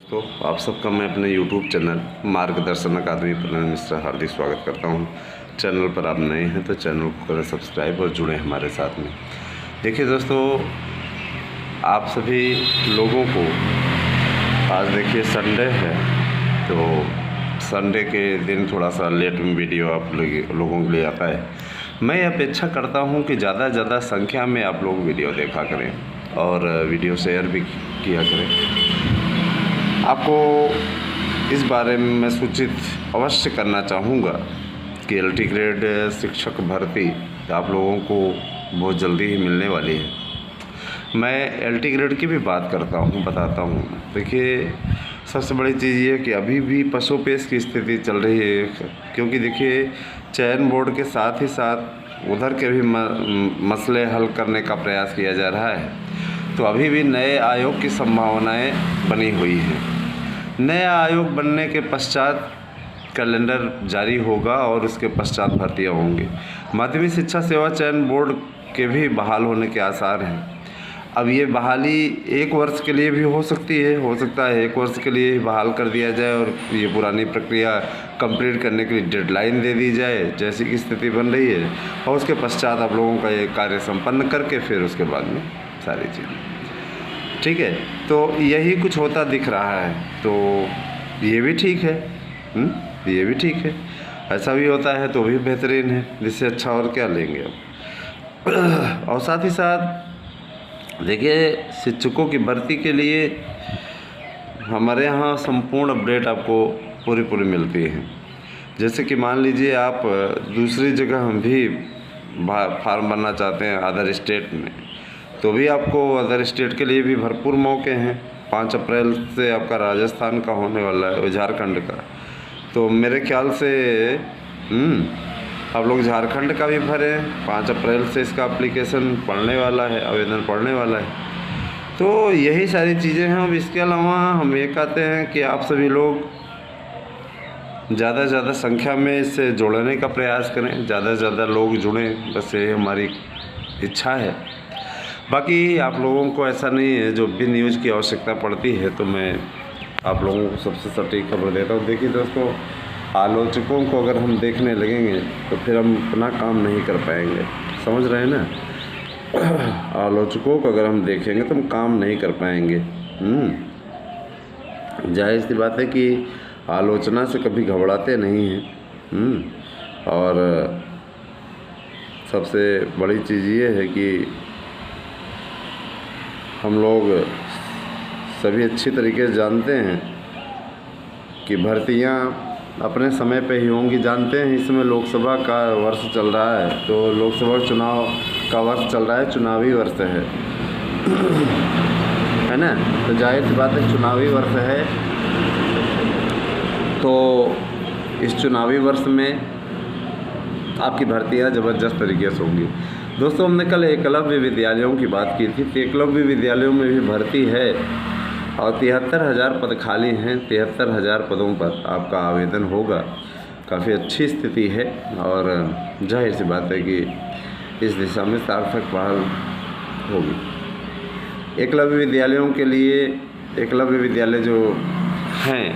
तो आप सबका मैं अपने YouTube चैनल मार्गदर्शन अकादमी पर मिस्टर हार्दिक स्वागत करता हूं। चैनल पर आप नए हैं तो चैनल को करें सब्सक्राइब और जुड़ें हमारे साथ में। देखिए दोस्तों, आप सभी लोगों को आज देखिए संडे है, तो संडे के दिन थोड़ा सा लेट में वीडियो आप लोगों के लिए आता है। मैं अपेक्षा करता हूं कि ज़्यादा से ज़्यादा संख्या में आप लोग वीडियो देखा करें और वीडियो शेयर भी किया करें। आपको इस बारे में मैं सूचित अवश्य करना चाहूँगा कि LT ग्रेड शिक्षक भर्ती आप लोगों को बहुत जल्दी ही मिलने वाली है। मैं LT ग्रेड की भी बात करता हूँ, बताता हूँ। देखिए, सबसे बड़ी चीज़ ये है कि अभी भी पसोपेश की स्थिति चल रही है, क्योंकि देखिए चयन बोर्ड के साथ ही साथ उधर के भी मसले हल करने का प्रयास किया जा रहा है। तो अभी भी नए आयोग की संभावनाएं बनी हुई हैं। नया आयोग बनने के पश्चात कैलेंडर जारी होगा और उसके पश्चात भर्तियाँ होंगी। माध्यमिक शिक्षा सेवा चयन बोर्ड के भी बहाल होने के आसार हैं। अब ये बहाली 1 वर्ष के लिए भी हो सकती है, हो सकता है 1 वर्ष के लिए बहाल कर दिया जाए और ये पुरानी प्रक्रिया कंप्लीट करने के लिए डेडलाइन दे दी जाए, जैसी की स्थिति बन रही है, और उसके पश्चात आप लोगों का ये कार्य संपन्न करके फिर उसके बाद में सारी चीज़ें, ठीक है। तो यही कुछ होता दिख रहा है, तो ये भी ठीक है, ये भी ठीक है। ऐसा भी होता है तो भी बेहतरीन है, जिससे अच्छा और क्या लेंगे अब। और साथ ही साथ देखिए, शिक्षकों की भर्ती के लिए हमारे यहाँ संपूर्ण अपडेट आपको पूरी मिलती है। जैसे कि मान लीजिए आप दूसरी जगह हम भी फार्म भरना चाहते हैं अदर स्टेट में, तो भी आपको अदर स्टेट के लिए भी भरपूर मौके हैं। 5 अप्रैल से आपका राजस्थान का होने वाला है, झारखंड का। तो मेरे ख्याल से आप लोग झारखंड का भी भरें। 5 अप्रैल से इसका एप्लीकेशन पढ़ने वाला है, आवेदन पढ़ने वाला है। तो यही सारी चीज़ें हैं। अब इसके अलावा हम ये कहते हैं कि आप सभी लोग ज़्यादा से ज़्यादा संख्या में इससे जोड़ने का प्रयास करें, ज़्यादा से ज़्यादा लोग जुड़ें, बस ये हमारी इच्छा है। बाकी आप लोगों को ऐसा नहीं है, जो भी न्यूज़ की आवश्यकता पड़ती है तो मैं आप लोगों को सबसे सटीक खबर देता हूँ। देखिए दोस्तों, आलोचकों को अगर हम देखने लगेंगे तो फिर हम अपना काम नहीं कर पाएंगे, समझ रहे हैं ना। आलोचकों को अगर हम देखेंगे तो हम काम नहीं कर पाएंगे। जाहिर सी बात है कि आलोचना से कभी घबराते नहीं हैं। और सबसे बड़ी चीज़ ये है कि हम लोग सभी अच्छी तरीके से जानते हैं कि भर्तियां अपने समय पे ही होंगी। जानते हैं इसमें लोकसभा का वर्ष चल रहा है, तो लोकसभा चुनाव का वर्ष चल रहा है, चुनावी वर्ष है ना। तो जाहिर सी बात है चुनावी वर्ष है, तो इस चुनावी वर्ष में आपकी भर्तियां ज़बरदस्त तरीके से होंगी। दोस्तों, हमने कल एकलव्य विद्यालयों की बात की थी, तो एकलव्य विद्यालयों में भी भर्ती है और 73,000 पद खाली हैं। 73,000 पदों पर आपका आवेदन होगा। काफ़ी अच्छी स्थिति है और जाहिर सी बात है कि इस दिशा में सार्थक पहल होगी। एकलव्य विद्यालयों के लिए, एकलव्य विद्यालय जो हैं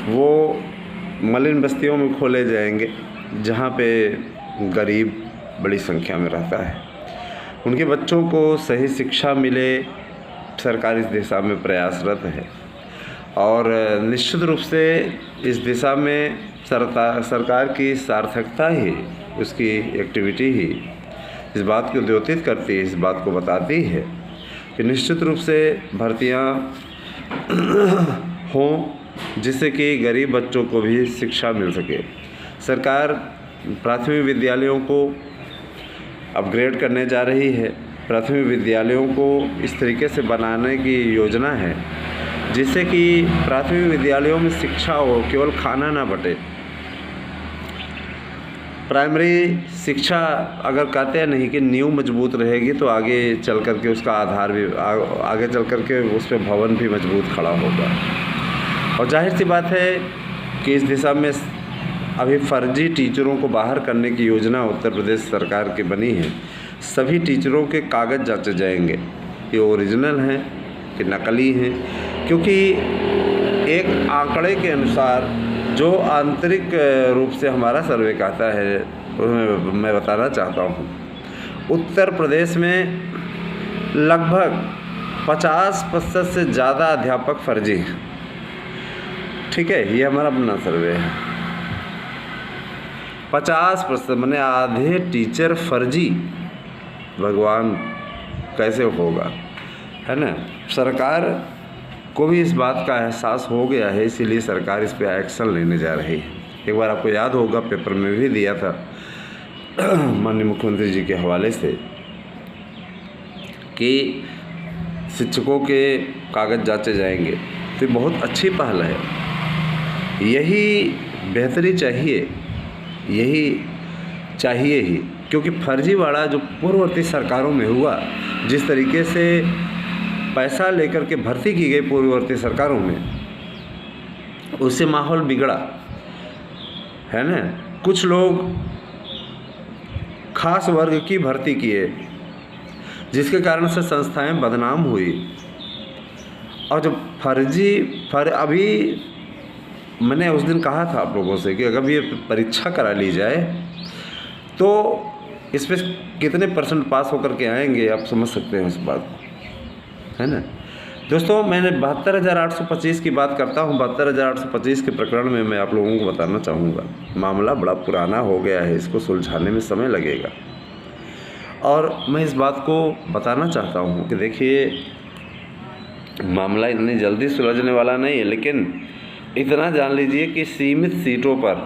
वो मलिन बस्तियों में खोले जाएंगे, जहाँ पे गरीब बड़ी संख्या में रहता है। उनके बच्चों को सही शिक्षा मिले, सरकार इस दिशा में प्रयासरत है और निश्चित रूप से इस दिशा में सरकार की सार्थकता ही, उसकी एक्टिविटी ही इस बात को द्योतित करती है, इस बात को बताती है कि निश्चित रूप से भर्तियां हों, जिससे कि गरीब बच्चों को भी शिक्षा मिल सके। सरकार प्राथमिक विद्यालयों को अपग्रेड करने जा रही है। प्राथमिक विद्यालयों को इस तरीके से बनाने की योजना है जिससे कि प्राथमिक विद्यालयों में शिक्षा हो, केवल खाना ना बटे। प्राइमरी शिक्षा अगर कहते हैं नहीं कि नींव मजबूत रहेगी तो आगे चल कर के उसका आधार भी आगे चल कर के उस पर भवन भी मजबूत खड़ा होगा। और जाहिर सी बात है कि इस दिशा में अभी फर्जी टीचरों को बाहर करने की योजना उत्तर प्रदेश सरकार की बनी है। सभी टीचरों के कागज़ जांचे जाएंगे कि ओरिजिनल हैं कि नकली हैं, क्योंकि आंकड़े के अनुसार जो आंतरिक रूप से हमारा सर्वे कहता है मैं बताना चाहता हूँ। उत्तर प्रदेश में लगभग 50% से ज़्यादा अध्यापक फर्जी हैं। ठीक है, ये हमारा अपना सर्वे है। 50% माने आधे टीचर फर्जी। भगवान कैसे होगा, है ना। सरकार को भी इस बात का एहसास हो गया है, इसीलिए सरकार इस पे एक्शन लेने जा रही है। एक बार आपको याद होगा, पेपर में भी दिया था माननीय मुख्यमंत्री जी के हवाले से कि शिक्षकों के कागज़ जांचे जाएंगे। तो बहुत अच्छी पहल है, यही बेहतरी चाहिए, यही चाहिए ही। क्योंकि फर्जीवाड़ा जो पूर्ववर्ती सरकारों में हुआ, जिस तरीके से पैसा लेकर के भर्ती की गई पूर्ववर्ती सरकारों में, उससे माहौल बिगड़ा, है ना। कुछ लोग खास वर्ग की भर्ती किए, जिसके कारण से संस्थाएं बदनाम हुई। और जब अभी मैंने उस दिन कहा था आप लोगों से कि अगर ये परीक्षा करा ली जाए तो इस पर कितने % पास होकर के आएंगे, आप समझ सकते हैं उस बात को, है ना। दोस्तों, मैंने 72,825 की बात करता हूँ। 72,825 के प्रकरण में मैं आप लोगों को बताना चाहूँगा, मामला बड़ा पुराना हो गया है, इसको सुलझाने में समय लगेगा। और मैं इस बात को बताना चाहता हूँ कि देखिए, मामला इतनी जल्दी सुलझने वाला नहीं है, लेकिन इतना जान लीजिए कि सीमित सीटों पर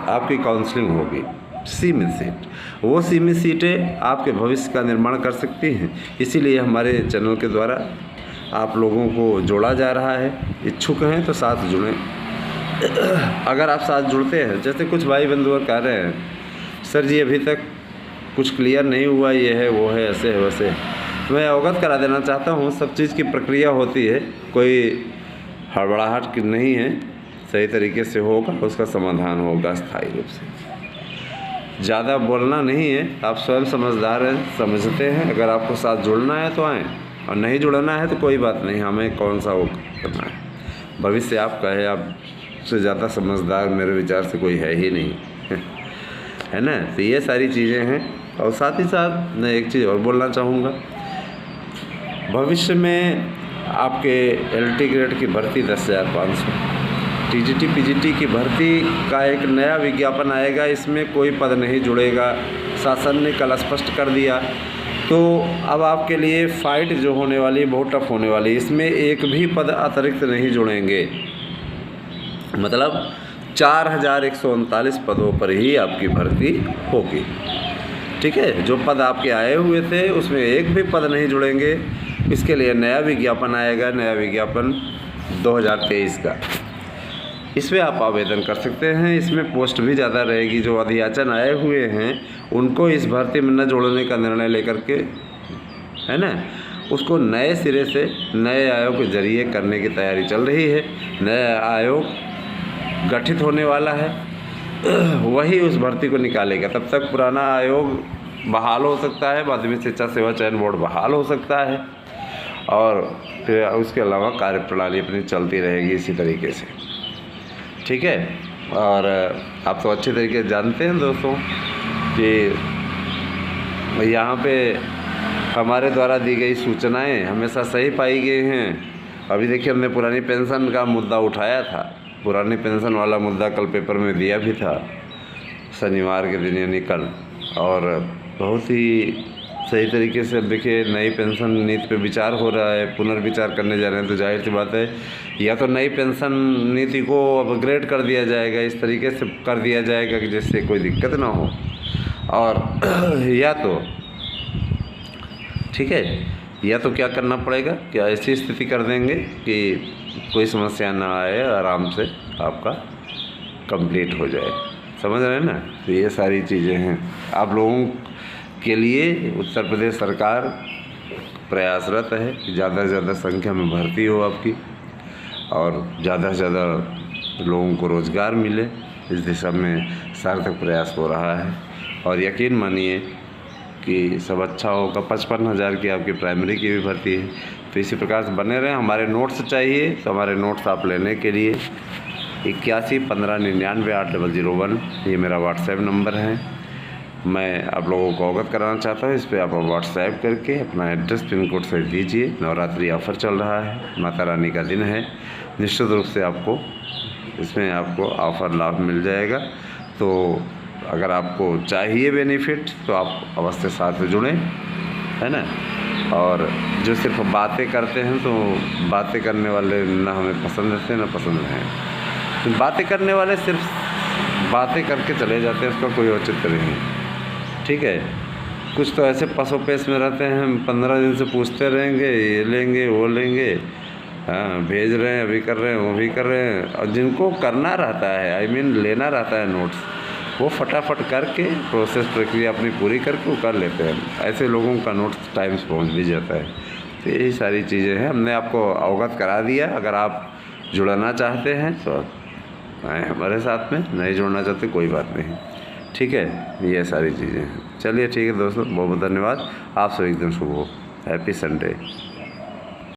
आपकी काउंसलिंग होगी। सीमित सीट, वो सीमित सीटें आपके भविष्य का निर्माण कर सकती हैं। इसीलिए हमारे चैनल के द्वारा आप लोगों को जोड़ा जा रहा है। इच्छुक हैं तो साथ जुड़ें। अगर आप साथ जुड़ते हैं, जैसे कुछ भाई बंधु कह रहे हैं, सर जी अभी तक कुछ क्लियर नहीं हुआ, ये है वो है, ऐसे है वैसे, मैं अवगत करा देना चाहता हूँ। सब चीज़ की प्रक्रिया होती है, कोई हड़बड़ाहट की नहीं है, सही तरीके से होगा, उसका समाधान होगा स्थायी रूप से। ज़्यादा बोलना नहीं है, आप स्वयं समझदार हैं, समझते हैं। अगर आपको साथ जुड़ना है तो आएँ, और नहीं जुड़ना है तो कोई बात नहीं, हमें कौन सा वो करना है। भविष्य आपका है, आपसे ज़्यादा समझदार मेरे विचार से कोई है ही नहीं है ना। तो ये सारी चीज़ें हैं। और साथ ही साथ मैं एक चीज़ और बोलना चाहूँगा, भविष्य में आपके LT ग्रेड की भर्ती 10,500, TGT PGT की भर्ती का एक नया विज्ञापन आएगा, इसमें कोई पद नहीं जुड़ेगा, शासन ने कल स्पष्ट कर दिया। तो अब आपके लिए फ़ाइट जो होने वाली है बहुत टफ होने वाली है। इसमें एक भी पद अतिरिक्त नहीं जुड़ेंगे, मतलब 4,139 पदों पर ही आपकी भर्ती होगी। ठीक है, जो पद आपके आए हुए थे उसमें एक भी पद नहीं जुड़ेंगे। इसके लिए नया विज्ञापन आएगा, नया विज्ञापन 2023 का। इसमें आप आवेदन कर सकते हैं। इसमें पोस्ट भी ज़्यादा रहेगी। जो अध्याचन आए हुए हैं उनको इस भर्ती में न जोड़ने का निर्णय लेकर के, है ना, उसको नए सिरे से नए आयोग के जरिए करने की तैयारी चल रही है। नया आयोग गठित होने वाला है, वही उस भर्ती को निकालेगा। तब तक पुराना आयोग बहाल हो सकता है, माध्यमिक शिक्षा सेवा चयन बोर्ड बहाल हो सकता है, और फिर उसके अलावा कार्यप्रणाली अपनी चलती रहेगी इसी तरीके से। ठीक है, और आप तो अच्छे तरीके से जानते हैं दोस्तों कि यहाँ पे हमारे द्वारा दी गई सूचनाएं हमेशा सही पाई गई हैं। अभी देखिए, हमने पुरानी पेंशन का मुद्दा उठाया था, पुरानी पेंशन वाला मुद्दा कल पेपर में दिया भी था, शनिवार के दिन यानी कल, और बहुत ही सही तरीके से। देखिए, नई पेंशन नीति पे विचार हो रहा है, पुनर्विचार करने जा रहे हैं। तो जाहिर सी बात है, या तो नई पेंशन नीति को अपग्रेड कर दिया जाएगा, इस तरीके से कर दिया जाएगा कि जिससे कोई दिक्कत ना हो, और या तो ठीक है, या तो क्या करना पड़ेगा, क्या ऐसी स्थिति कर देंगे कि कोई समस्या ना आए, आराम से आपका कंप्लीट हो जाए। समझ रहे हैं ना। तो ये सारी चीज़ें हैं आप लोगों के लिए। उत्तर प्रदेश सरकार प्रयासरत है कि ज़्यादा से ज़्यादा संख्या में भर्ती हो आपकी, और ज़्यादा से ज़्यादा लोगों को रोज़गार मिले। इस दिशा में सार्थक प्रयास हो रहा है, और यकीन मानिए कि सब अच्छा होगा। 55,000 की आपकी प्राइमरी की भी भर्ती है, तो इसी प्रकार से बने रहें। हमारे नोट्स चाहिए तो हमारे नोट्स आप लेने के लिए 8115998001 ये मेरा व्हाट्सएप नंबर है। मैं आप लोगों को अवगत कराना चाहता हूँ, इस पर आप व्हाट्सएप करके अपना एड्रेस पिन कोड से दीजिए। नवरात्रि ऑफ़र चल रहा है, माता रानी का दिन है, निश्चित रूप से आपको इसमें आपको ऑफ़र लाभ मिल जाएगा। तो अगर आपको चाहिए बेनिफिट तो आप अवश्य साथ में जुड़ें, है ना। और जो सिर्फ बातें करते हैं तो बातें करने वाले ना हमें पसंद रहते ना पसंद हैं। बातें करने वाले सिर्फ बातें करके चले जाते हैं, उसका कोई औचित्य नहीं, ठीक है। कुछ तो ऐसे पसोपेश में रहते हैं, हम 15 दिन से पूछते रहेंगे, ये लेंगे वो लेंगे, हाँ भेज रहे हैं, अभी कर रहे हैं वो भी कर रहे हैं। और जिनको करना रहता है लेना रहता है नोट्स, वो फटाफट करके प्रोसेस प्रक्रिया अपनी पूरी करके वो कर लेते हैं। ऐसे लोगों का नोट्स टाइम से पहुँच भी जाता है। तो यही सारी चीज़ें हैं, हमने आपको अवगत करा दिया। अगर आप जुड़ना चाहते हैं तो आए हमारे साथ में, नहीं जुड़ना चाहते कोई बात नहीं, ठीक है। ये सारी चीज़ें हैं। चलिए ठीक है दोस्तों, बहुत बहुत धन्यवाद। आप सब एकदम शुभ हो। Happy Sunday.